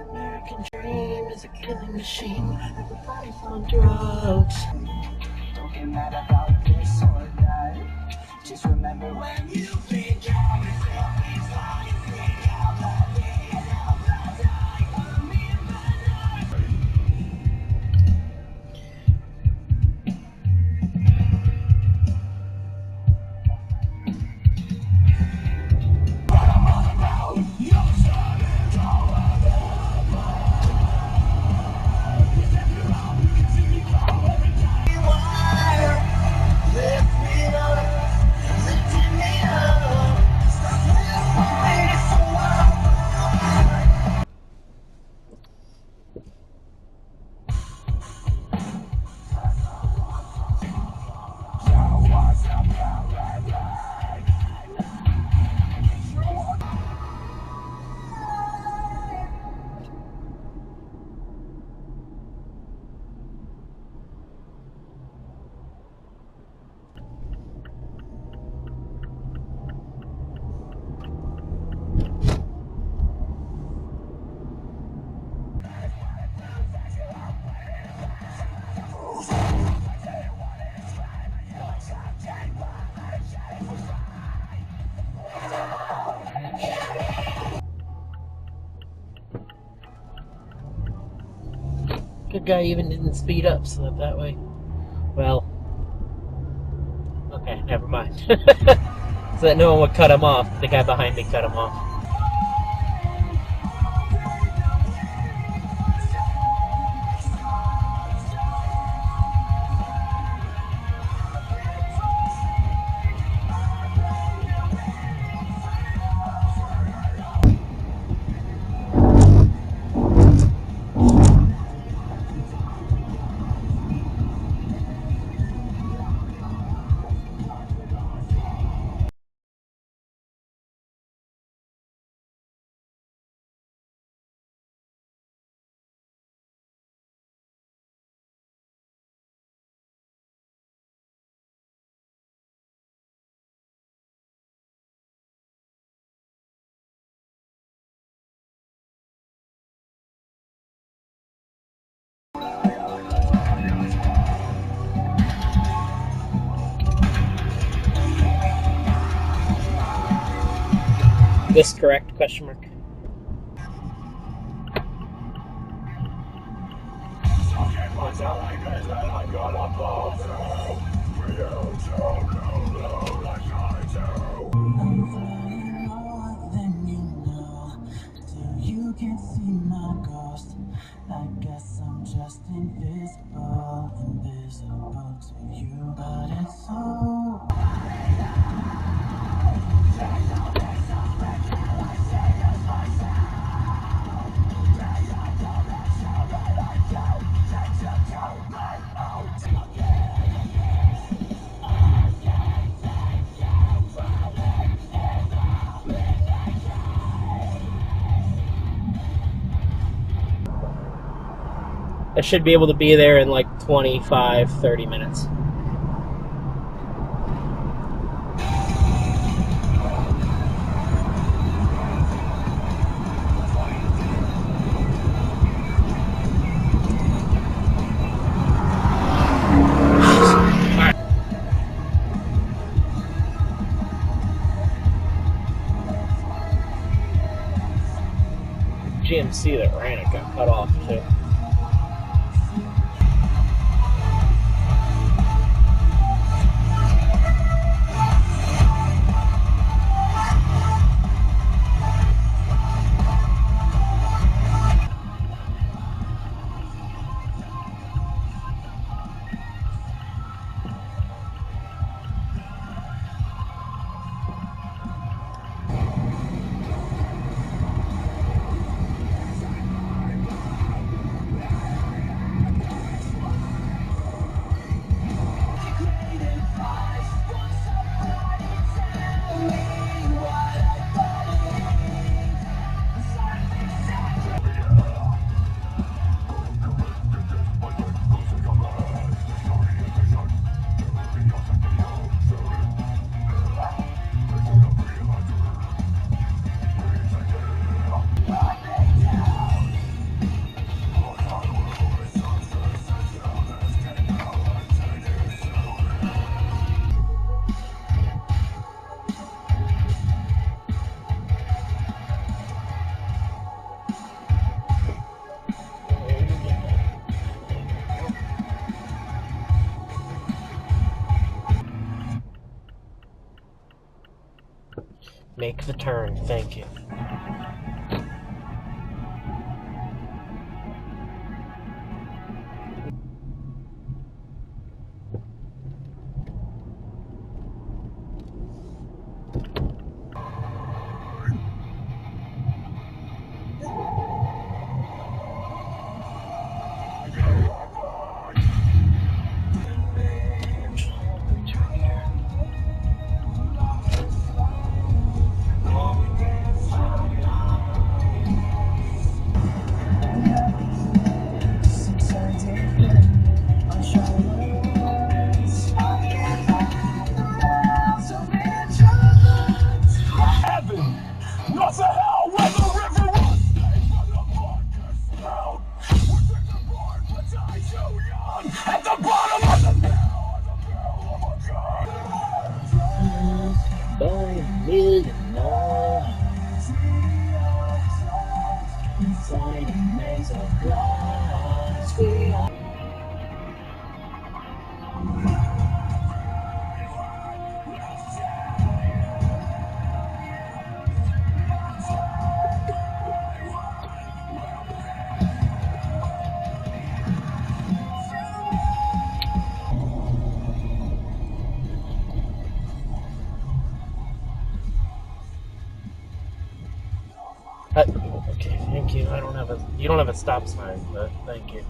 American dream is a killing machine. Everybody's on drugs. Don't get mad about this or that. Just remember when you think out, you think out loud, Good guy even didn't speed up so that way. Well, okay, never mind. So that no one would cut him off. The guy behind me cut him off. This correct? Question mark. You can't see my ghost. I guess I'm just invisible to you, but it's so. I should be able to be there in like 25, 30 minutes. GMC that ran it got cut off too. Make the turn, thank you. Okay, thank you. You don't have a stop sign, but thank you.